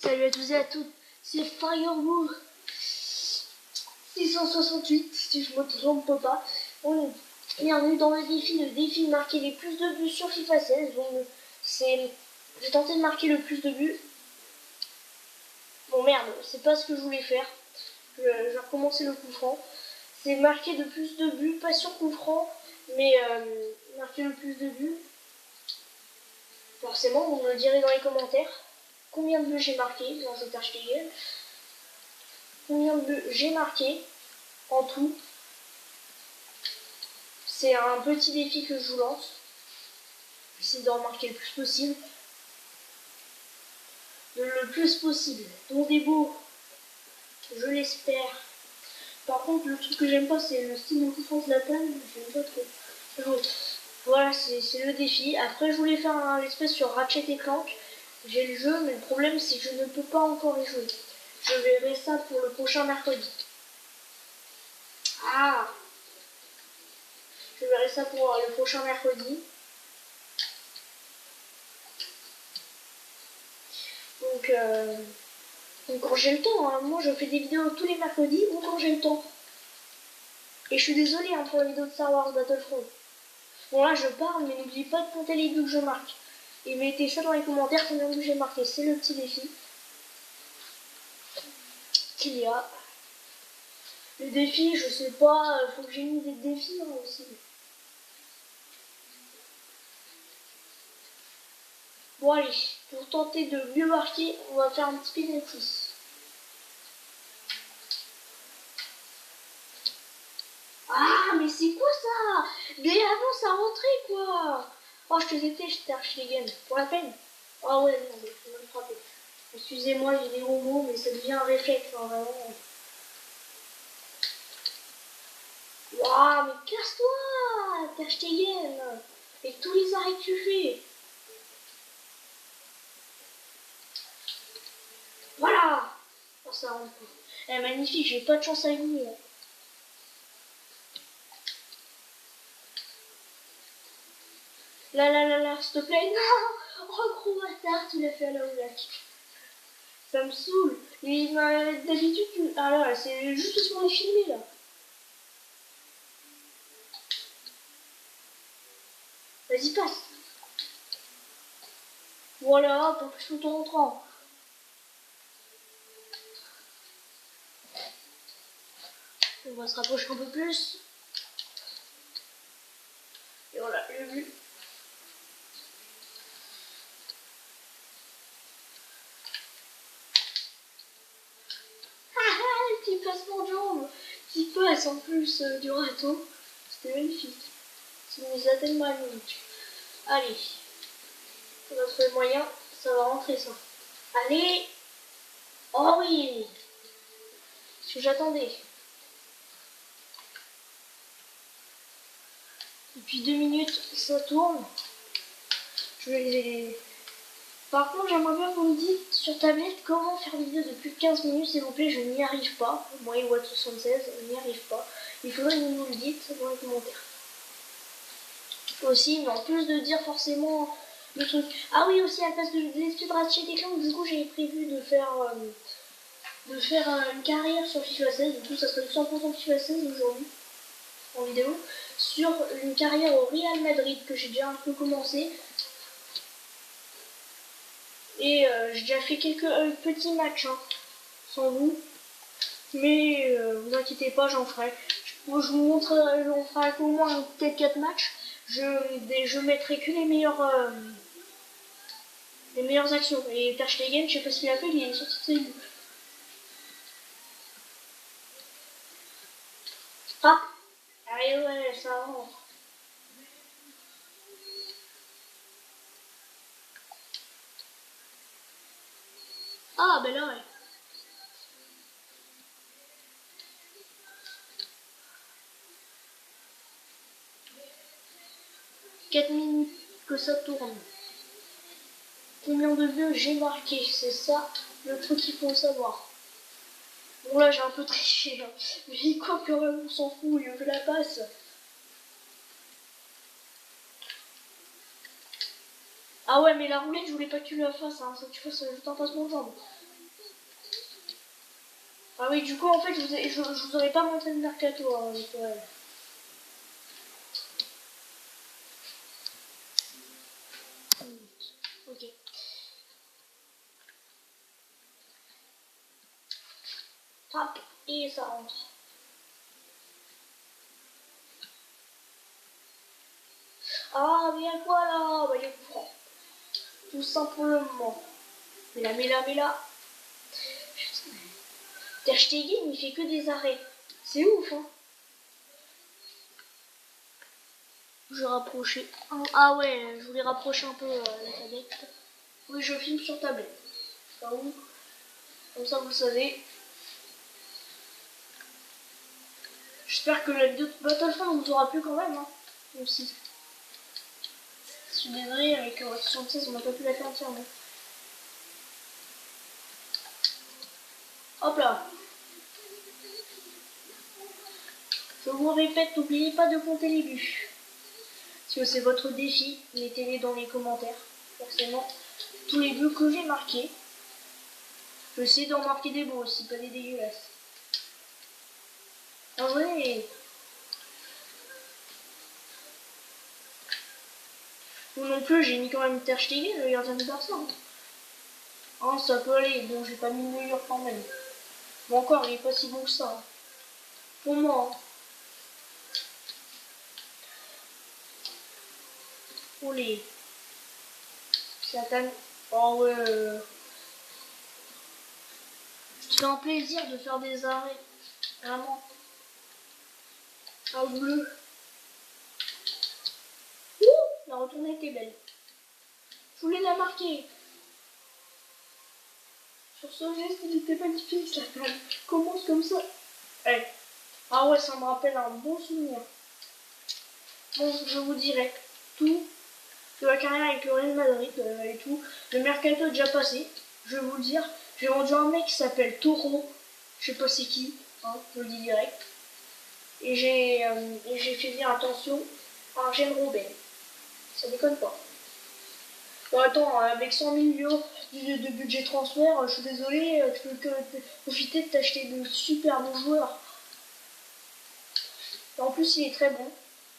Salut à tous et à toutes, c'est Firewolf 668, si je me trompe pas. Bienvenue dans le défi de marquer les plus de buts sur FIFA 16. Donc, j'ai tenté de marquer le plus de buts. Bon merde, c'est pas ce que je voulais faire. Je vais recommencer le coup franc. C'est marquer de plus de buts, pas sur coup franc, mais marquer le plus de buts. Forcément, vous me le direz dans les commentaires. Combien de buts j'ai marqué dans cet HTML? Combien de buts j'ai marqué en tout? C'est un petit défi que je vous lance. J'essaie d'en marquer le plus possible. Le plus possible. Donc des beaux, je l'espère. Par contre, le truc que j'aime pas, c'est le style de coup franc de la table. J'aime pas trop. Voilà, c'est le défi. Après, je voulais faire un espèce sur Ratchet et Clank. J'ai le jeu, mais le problème, c'est que je ne peux pas encore y jouer. Je verrai ça pour le prochain mercredi. Ah! Je verrai ça pour le prochain mercredi. Donc quand j'ai le temps, hein. Moi je fais des vidéos tous les mercredis ou quand j'ai le temps. Et je suis désolée pour la vidéo de Star Wars Battlefront. Bon là je parle, mais n'oubliez pas de compter les buts que je marque. Et mettez ça dans les commentaires combien de buts j'ai marqué. C'est le petit défi qu'il y a. Le défi, je sais pas, faut que j'ai une idée de défi aussi. Bon allez, pour tenter de mieux marquer, on va faire un petit penalty. Ah, mais c'est quoi ça? Mais avant, ça rentrait, quoi. Oh, je te déteste, j'étais archi pour la peine. Oh ouais, non, mais je vais me frapper. Excusez-moi, j'ai des gros mots, mais ça devient un réflexe, hein, vraiment. Waouh, mais casse-toi, Ter Stegen. Et tous les arrêts que tu fais. Voilà. Oh, ça rentre pas. Eh, magnifique, j'ai pas de chance avec lui. Hein. Là, s'il te plaît. Non. Oh, gros bâtard, tu l'as fait à la Oulak. Ça me saoule. Il m'a d'habitude. Ah là, c'est juste parce qu'on est filmé là. Vas-y, passe. Voilà, hop, plus tout en rentrant. On va se rapprocher un peu plus. Et voilà, le but. Le petit passement de jambe. Petit passe en plus du raton. C'était magnifique. Ça nous a tellement magnifique. Allez. On va trouver le moyen. Ça va rentrer ça. Allez. Oh oui. Ce que j'attendais. Depuis 2 minutes, ça tourne. Je vais les... Par contre, j'aimerais bien que vous me dites sur tablette comment faire une vidéo de plus de 15 minutes, s'il vous plaît, je n'y arrive pas. Moi et Watt76, je n'y arrive pas. Il faudrait que vous nous le dites dans les commentaires. Aussi, mais en plus de dire forcément le truc. Ah oui, aussi à la place de l'esprit de Ratchet et Clank, du coup, j'ai prévu de faire une carrière sur FIFA 16. Du coup, ça serait 100% FIFA 16 aujourd'hui, en vidéo. Sur une carrière au Real Madrid que j'ai déjà un peu commencé. Et j'ai déjà fait quelques petits matchs, hein, sans vous. Mais vous inquiétez pas, j'en ferai. Je vous montrerai, on fera au moins peut-être 4 matchs. Je mettrai que les meilleures actions. Et Ter Stegen, je sais pas ce qu'il a fait, il est sorti de ses buts. Ah, allez, ouais, ça rentre. Ah, ben là, ouais. 4 minutes que ça tourne. Combien de buts j'ai marqué? C'est ça le truc qu'il faut savoir. Bon là j'ai un peu triché, hein. Mais quoi que on s'en fout, il veut la passe. Ah ouais, mais la roulette, je voulais pas que tu la fasses, hein. Ça, tu fasses juste un passement de jambe. Ah oui, du coup, en fait, je vous aurais pas montré le mercato. Hein, ouais. Ok. Hop, et ça rentre. Ah, mais à quoi là? Bah, il prend. Tout simplement. Mais là. Ter Stegen, il fait que des arrêts. C'est ouf, hein. Je rapprochais. Ah ouais, je voulais rapprocher un peu la tablette. Oui, je filme sur tablette. Pas où. Comme ça, vous le savez. J'espère que la vidéo de Battlefront vous aura plu quand même. Hein. Aussi. Je suis désolée, avec 76, on n'a pas pu la faire entièrement. Hop là. Je vous répète, n'oubliez pas de compter les buts. Si c'est votre défi, mettez-les dans les commentaires. Forcément, tous les buts que j'ai marqués. Je vais essayer d'en marquer des beaux aussi, pas des dégueulasses. Ah ouais. Moi non plus, j'ai mis quand même Ter Stegen, le gardien de Barça. Hein, ça peut aller. Bon, j'ai pas mis le meilleur quand même. Bon, encore, il est pas si bon que ça. Pour moi. Hein. Olé. Satan. Oh ouais. C'est un plaisir de faire des arrêts. Vraiment. Un bleu. Ouh, la retournée était belle. Je voulais la marquer. Sur ce geste, il n'était magnifique, Satan. Commence comme ça. Hey. Ah ouais, ça me rappelle un bon souvenir. Bon, je vous dirai tout de la carrière avec le Real Madrid et tout. Le mercato est déjà passé, je vais vous le dire. J'ai vendu un mec qui s'appelle Toro, je sais pas c'est qui, hein, je le dis direct. Et j'ai fait dire attention à Arjen Robben. Ça déconne pas. Bon, attends, avec 100 millions de budget transfert, je suis désolé, tu peux que profiter de t'acheter de super bons joueurs. Et en plus, il est très bon.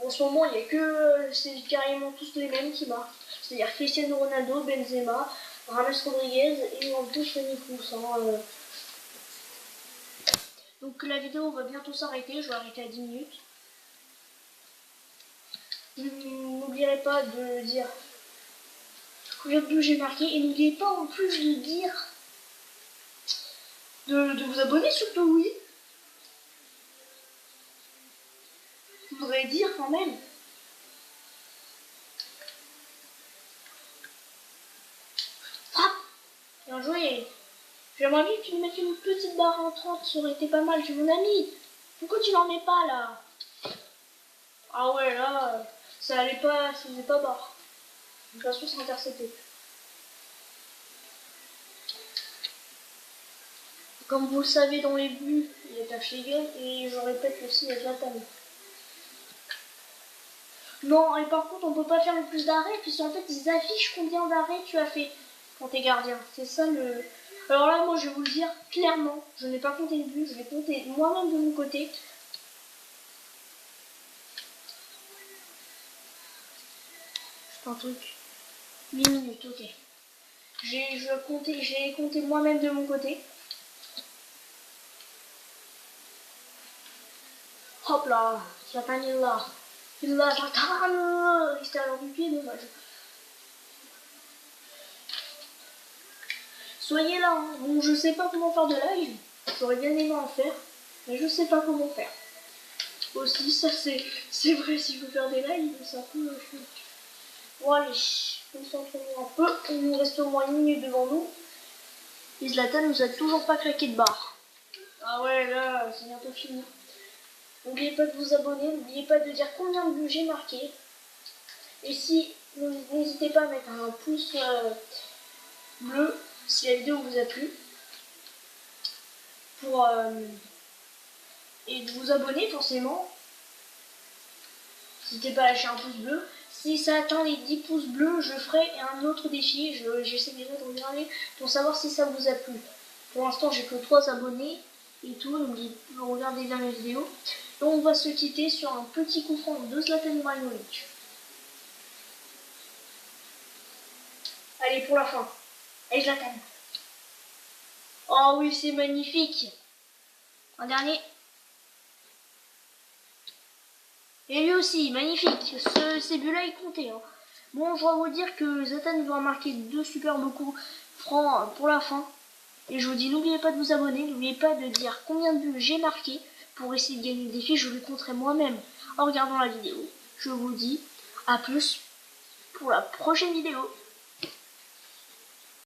En ce moment, il n'y a que c'est carrément tous les mêmes qui marquent. C'est-à-dire Cristiano Ronaldo, Benzema, Rames Rodriguez et en plus Toni Kroos. Hein. Donc la vidéo va bientôt s'arrêter, je vais arrêter à 10 minutes. N'oubliez pas de dire combien de buts j'ai marqué et n'oubliez pas en plus de dire de vous abonner surtout, oui. Je voudrais dire quand même. Ah, bien joué. J'aimerais bien que tu me mettes une petite barre en 30, ça aurait été pas mal, tu es mon ami. Pourquoi tu n'en mets pas là? Ah ouais, là, ça allait pas, ça faisait pas barre. De toute façon, c'est intercepté. Comme vous le savez dans les buts, il y a Ter Stegen et je répète aussi, il y a Zlatan. Non, et par contre, on peut pas faire le plus d'arrêts, puisqu'en fait, ils affichent combien d'arrêts tu as fait quand t'es gardien. C'est ça le... Alors là, moi, je vais vous le dire clairement, je n'ai pas compté le but, je vais compter moi-même de mon côté. C'est un truc. 8 minutes, ok. J'ai compté moi-même de mon côté. Hop là, Zlatan est là. Il là, Zlatan, l'extérieur du pied, dommage. Soyez là, hein. Bon, je sais pas comment faire de live. J'aurais bien aimé en faire, mais je sais pas comment faire. Aussi, ça c'est vrai, s'il faut faire des lives, ça peut... Bon allez, concentrons-nous un peu. Il nous reste au moins une minute devant nous. Et Zlatan nous a toujours pas craqué de barre. Ah ouais, là, c'est bientôt fini. N'oubliez pas de vous abonner, n'oubliez pas de dire combien de buts j'ai marqué. Et si, n'hésitez pas à mettre un pouce bleu si la vidéo vous a plu. Et de vous abonner forcément. N'hésitez pas à lâcher un pouce bleu. Si ça atteint les 10 pouces bleus, je ferai un autre défi. J'essaie déjà de regarder pour savoir si ça vous a plu. Pour l'instant, j'ai que 3 abonnés. et tout. N'oubliez pas de regarder bien mes vidéos. Et on va se quitter sur un petit coup franc de Zlatan Ibrahimovic. Allez, pour la fin. Allez, Zlatan. Oh oui, c'est magnifique. Un dernier. Et lui aussi, magnifique. Ces buts-là, ils comptaient. Hein. Bon, je dois vous dire que Zlatan va marquer 2 superbes coups francs pour la fin. Et je vous dis, n'oubliez pas de vous abonner, n'oubliez pas de dire combien de buts j'ai marqué pour essayer de gagner le défi. Je le compterai moi-même en regardant la vidéo. Je vous dis à plus pour la prochaine vidéo.